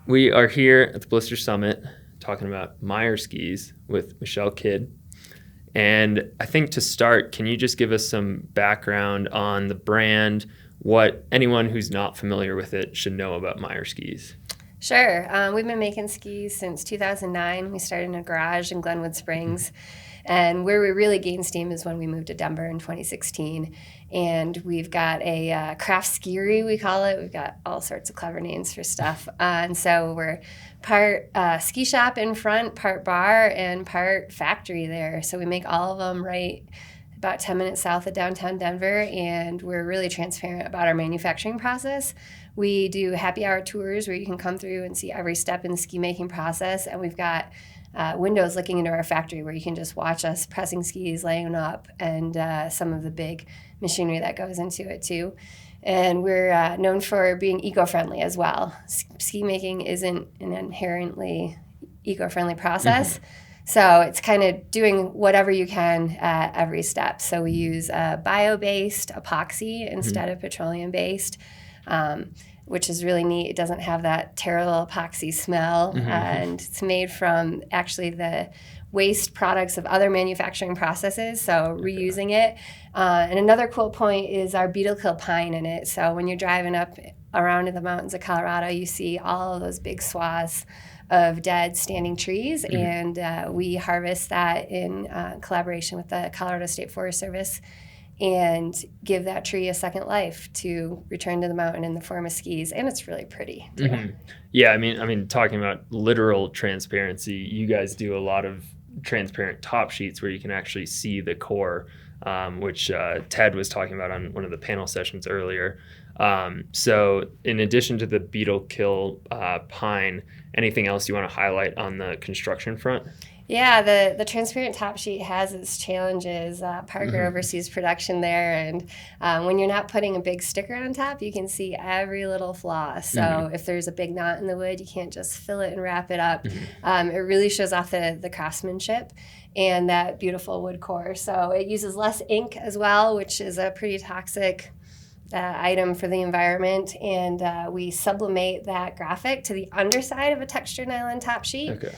We are here at the Blister Summit talking about Meier skis with Michelle Kidd. And I think to start, can you just give us some background on the brand, what anyone who's not familiar with it should know about Meier skis? Sure. We've been making skis since 2009. We started in a garage in Glenwood Springs. And where we really gained steam is when we moved to Denver in 2016. And we've got a craft Skiery, we call it. We've got all sorts of clever names for stuff. And so we're part ski shop in front, part bar, and part factory there. So we make all of them right about 10 minutes south of downtown Denver, and we're really transparent about our manufacturing process. We do happy hour tours where you can come through and see every step in the ski making process, and we've got windows looking into our factory where you can just watch us pressing skis, laying them up, and some of the big machinery that goes into it too. And we're known for being eco-friendly as well. Ski making isn't an inherently eco-friendly process. Mm-hmm. So it's kind of doing whatever you can at every step. So we use bio-based epoxy instead of petroleum-based, which is really neat. It doesn't have that terrible epoxy smell. And it's made from actually the waste products of other manufacturing processes, so reusing it. And another cool point is our beetle-kill pine in it. So when you're driving up around in the mountains of Colorado, you see all of those big swaths of dead standing trees, and we harvest that in collaboration with the Colorado State Forest Service and give that tree a second life to return to the mountain in the form of skis, and it's really pretty too. Yeah, I mean, talking about literal transparency, you guys do a lot of transparent top sheets where you can actually see the core, which Ted was talking about on one of the panel sessions earlier. So in addition to the beetle-kill pine, anything else you want to highlight on the construction front? Yeah, the transparent top sheet has its challenges. Parker oversees production there, and when you're not putting a big sticker on top, you can see every little flaw. So if there's a big knot in the wood, you can't just fill it and wrap it up. It really shows off the craftsmanship and that beautiful wood core. So it uses less ink as well, which is a pretty toxic item for the environment, and we sublimate that graphic to the underside of a textured nylon top sheet. Okay.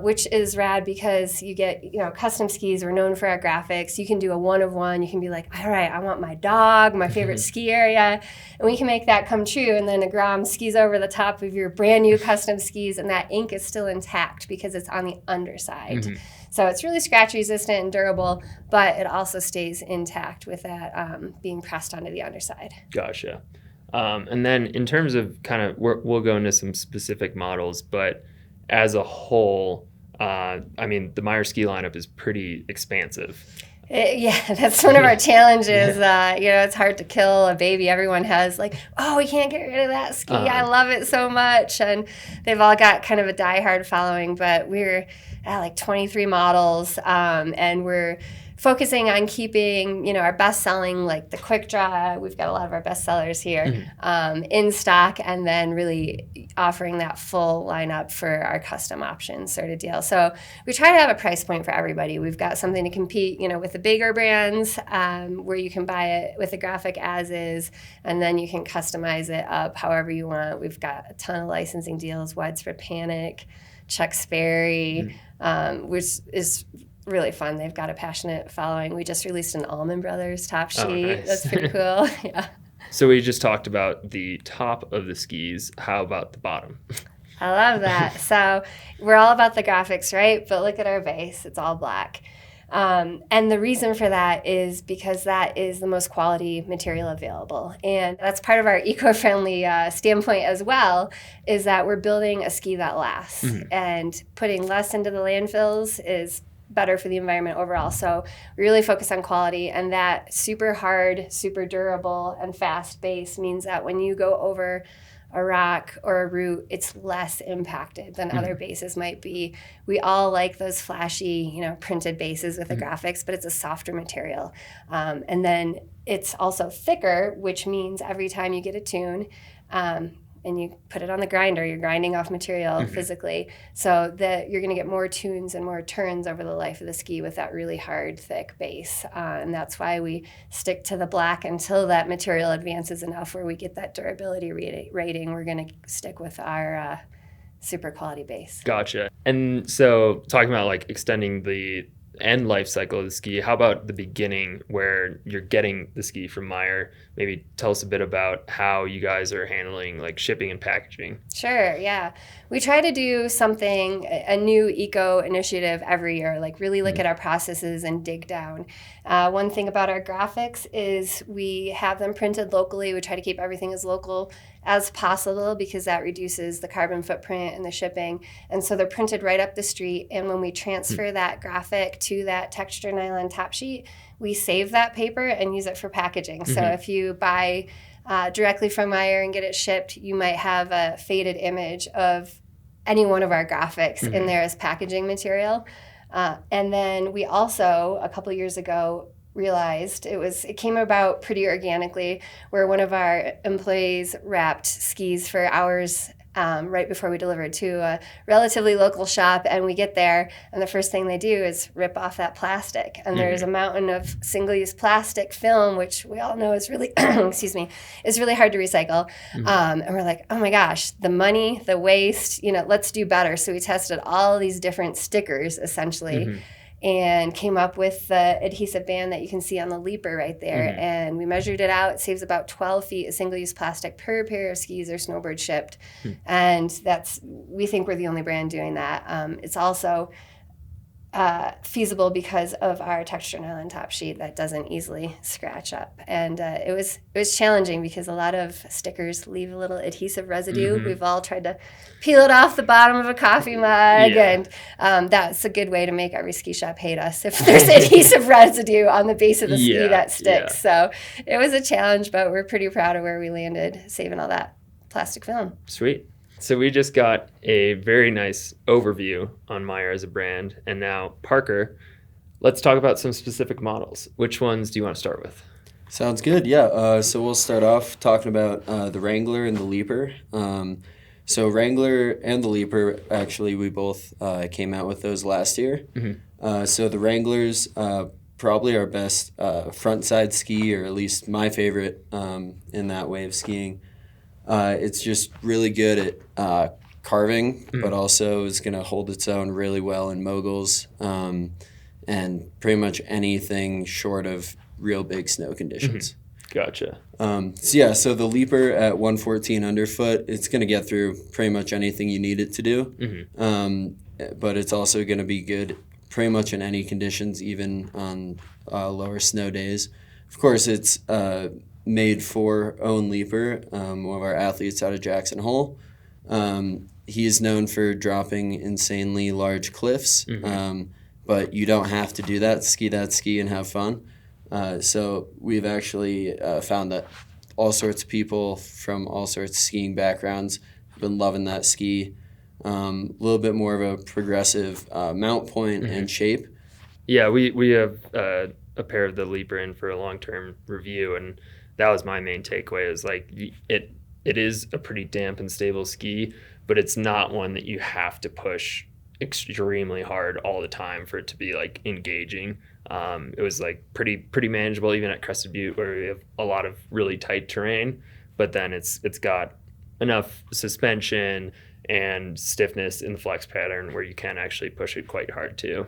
Which is rad because you get, custom skis. We're known for our graphics. You can do a one of one. You can be like, all right, I want my dog, my favorite ski area, and we can make that come true. And then a Grom skis over the top of your brand new custom skis, and that ink is still intact because it's on the underside. So it's really scratch resistant and durable, but it also stays intact with that being pressed onto the underside. Gotcha. And then in terms of we'll go into some specific models, but as a whole, the Meier ski lineup is pretty expansive. Yeah, that's one of our challenges. It's hard to kill a baby. Everyone has we can't get rid of that ski. I love it so much. And they've all got kind of a diehard following, but we're at 23 models, and we're focusing on keeping, our best-selling, the Quickdraw. We've got a lot of our best sellers here in stock, and then really offering that full lineup for our custom options sort of deal. So we try to have a price point for everybody. We've got something to compete, with the bigger brands, where you can buy it with the graphic as is, and then you can customize it up however you want. We've got a ton of licensing deals, Widespread Panic, Chuck Sperry, which is really fun. They've got a passionate following. We just released an Allman Brothers top sheet. Nice. That's pretty cool. Yeah. So we just talked about the top of the skis. How about the bottom? I love that. So we're all about the graphics, right? But look at our base. It's all black. And the reason for that is because that is the most quality material available. And that's part of our eco-friendly standpoint as well, is that we're building a ski that lasts. And putting less into the landfills is better for the environment overall. So we really focus on quality, and that super hard, super durable, and fast base means that when you go over a rock or a root, it's less impacted than other bases might be. We all like those flashy, printed bases with the graphics, but it's a softer material. And then it's also thicker, which means every time you get a tune, and you put it on the grinder, you're grinding off material physically, so that you're going to get more tunes and more turns over the life of the ski with that really hard, thick base. And that's why we stick to the black until that material advances enough where we get that durability rating. We're going to stick with our super quality base. Gotcha. And so talking about like extending the end life cycle of the ski, how about the beginning where you're getting the ski from Meier? Maybe tell us a bit about how you guys are handling like shipping and packaging. Sure, yeah. We try to do something, a new eco initiative every year, like really look at our processes and dig down. One thing about our graphics is we have them printed locally. We try to keep everything as local as possible because that reduces the carbon footprint and the shipping. And so they're printed right up the street. And when we transfer that graphic to that texture nylon top sheet, we save that paper and use it for packaging. So if you buy directly from Meier and get it shipped, you might have a faded image of any one of our graphics in there as packaging material. And then we also, a couple years ago, realized it came about pretty organically, where one of our employees wrapped skis for hours right before we delivered to a relatively local shop, and we get there and the first thing they do is rip off that plastic, and there's a mountain of single-use plastic film, which we all know is really excuse me, is really hard to recycle. And we're like, oh my gosh, the money, the waste, let's do better. So we tested all these different stickers essentially, and came up with the adhesive band that you can see on the Leeper right there. And we measured it out. It saves about 12 feet of single-use plastic per pair of skis or snowboard shipped. And we think we're the only brand doing that. It's also feasible because of our texture nylon top sheet that doesn't easily scratch up. And it was challenging because a lot of stickers leave a little adhesive residue. We've all tried to peel it off the bottom of a coffee mug, and that's a good way to make every ski shop hate us if there's adhesive residue on the base of the ski that sticks. So it was a challenge, but we're pretty proud of where we landed, saving all that plastic film. Sweet. So we just got a very nice overview on Meier as a brand. And now, Parker, let's talk about some specific models. Which ones do you want to start with? Sounds good, yeah. So we'll start off talking about the Wrangler and the Leeper. So Wrangler and the Leeper, actually, we both came out with those last year. So the Wrangler's probably our best front side ski, or at least my favorite in that way of skiing. It's just really good at carving, but also is going to hold its own really well in moguls and pretty much anything short of real big snow conditions. Gotcha. So the Leeper at 114 underfoot, it's going to get through pretty much anything you need it to do, but it's also going to be good pretty much in any conditions, even on lower snow days. Of course, it's made for Owen Leeper, one of our athletes out of Jackson Hole. He is known for dropping insanely large cliffs, but you don't have to do that. Ski that ski and have fun. So we've actually found that all sorts of people from all sorts of skiing backgrounds have been loving that ski. A little bit more of a progressive mount point and shape. Yeah, we have a pair of the Leeper in for a long-term review, and that was my main takeaway, is like it is a pretty damp and stable ski, but it's not one that you have to push extremely hard all the time for it to be like engaging. It was like pretty manageable even at Crested Butte, where we have a lot of really tight terrain, but then it's got enough suspension and stiffness in the flex pattern where you can actually push it quite hard too.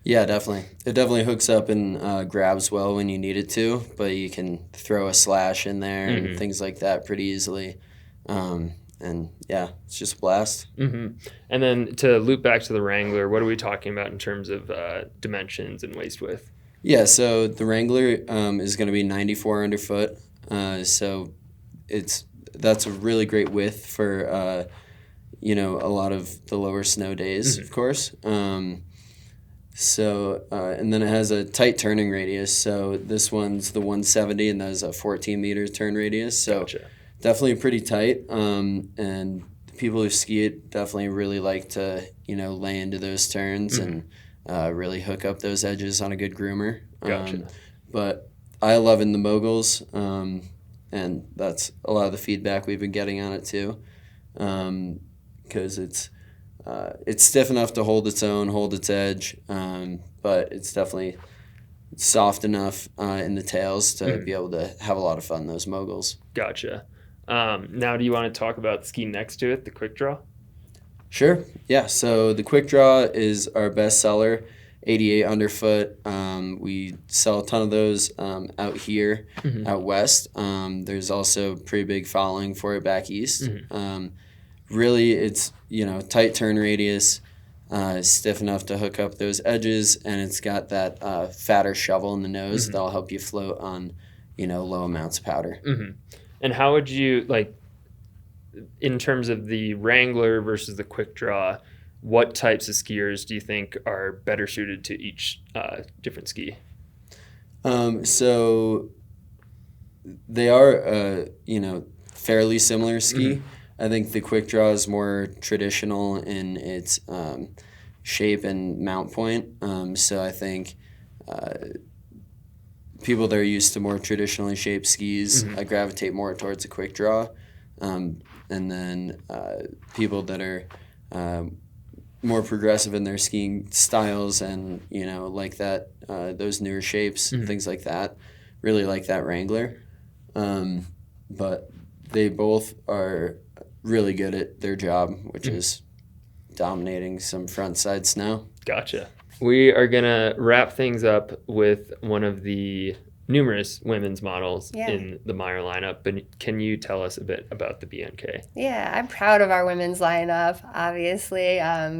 Yeah, definitely. It definitely hooks up and grabs well when you need it to, but you can throw a slash in there and things like that pretty easily. And yeah, it's just a blast. And then to loop back to the Wrangler, what are we talking about in terms of dimensions and waist width? Yeah, so the Wrangler is going to be 94 underfoot. So that's a really great width for a lot of the lower snow days, of course. And then it has a tight turning radius. So this one's the 170, and that is a 14-meter turn radius. So definitely pretty tight. And people who ski it definitely really like to, lay into those turns and really hook up those edges on a good groomer. But I love in the moguls, and that's a lot of the feedback we've been getting on it too, because it's stiff enough to hold its own, hold its edge, but it's definitely soft enough in the tails to be able to have a lot of fun in those moguls. Gotcha. Now, do you want to talk about the ski next to it, the Quickdraw? Sure. Yeah. So the Quickdraw is our best seller, 88 underfoot. We sell a ton of those out here, out west. There's also a pretty big following for it back east. Really, it's tight turn radius, stiff enough to hook up those edges, and it's got that fatter shovel in the nose that'll help you float on low amounts of powder. And how would you in terms of the Wrangler versus the Quickdraw, what types of skiers do you think are better suited to each different ski? So they are, fairly similar ski. I think the Quickdraw is more traditional in its shape and mount point. So I think people that are used to more traditionally shaped skis gravitate more towards a Quickdraw. And then people that are more progressive in their skiing styles and, like that, those newer shapes, things like that, really like that Wrangler. But they both are really good at their job, which is dominating some front side snow. Gotcha. We are going to wrap things up with one of the numerous women's models in the Meier lineup, but can you tell us a bit about the BNK? Yeah, I'm proud of our women's lineup, obviously.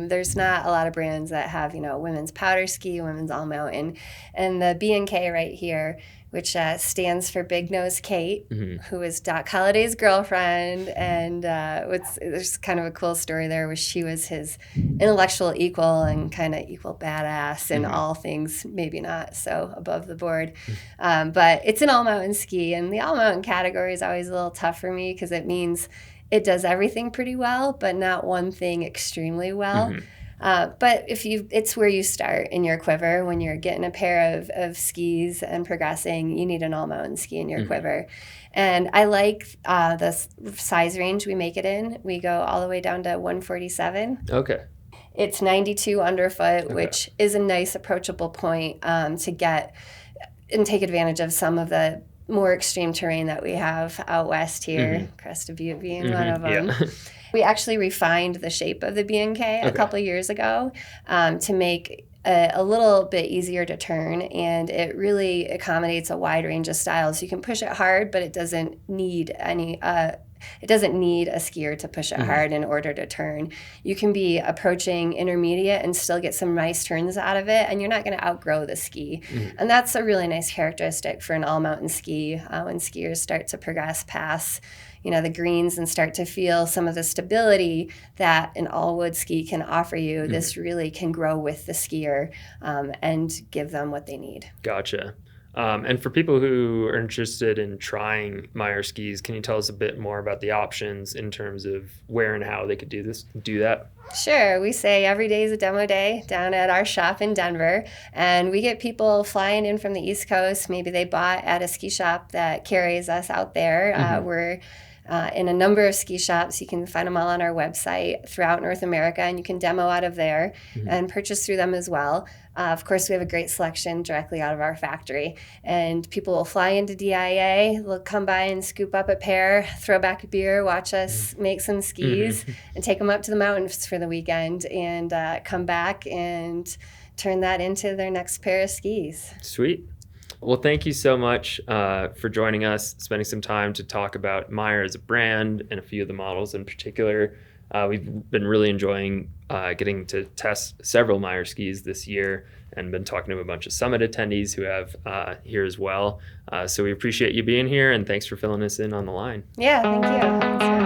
There's not a lot of brands that have, women's powder ski, women's all mountain, and the BNK right here, which stands for Big Nose Kate, who is Doc Holliday's girlfriend. And there's kind of a cool story there where she was his intellectual equal and kind of equal badass in all things, maybe not so above the board. But it's an all-mountain ski, and the all-mountain category is always a little tough for me because it means it does everything pretty well, but not one thing extremely well. But it's where you start in your quiver. When you're getting a pair of skis and progressing, you need an all-mountain ski in your quiver. And I like the size range we make it in. We go all the way down to 147. Okay. It's 92 underfoot, which is a nice approachable point to get and take advantage of some of the more extreme terrain that we have out west here, Crested, Butte being one of them. Yeah. We actually refined the shape of the BNK a couple years ago to make a little bit easier to turn, and it really accommodates a wide range of styles. You can push it hard, but it doesn't need a skier to push it hard in order to turn. You can be approaching intermediate and still get some nice turns out of it, and you're not going to outgrow the ski. And that's a really nice characteristic for an all-mountain ski when skiers start to progress past the greens and start to feel some of the stability that an all-wood ski can offer you. This really can grow with the skier and give them what they need. Gotcha. And for people who are interested in trying Meier skis, can you tell us a bit more about the options in terms of where and how they could do that? Sure. We say every day is a demo day down at our shop in Denver, and we get people flying in from the East Coast. Maybe they bought at a ski shop that carries us out there. We're in a number of ski shops. You can find them all on our website throughout North America, and you can demo out of there and purchase through them as well. Of course, we have a great selection directly out of our factory, and people will fly into DIA, they'll come by and scoop up a pair, throw back a beer, watch us make some skis, and take them up to the mountains for the weekend, and come back and turn that into their next pair of skis. Sweet. Well, thank you so much for joining us, spending some time to talk about Meier as a brand and a few of the models in particular. We've been really enjoying getting to test several Meier skis this year and been talking to a bunch of Summit attendees who have here as well. So we appreciate you being here, and thanks for filling us in on the line. Yeah, thank you.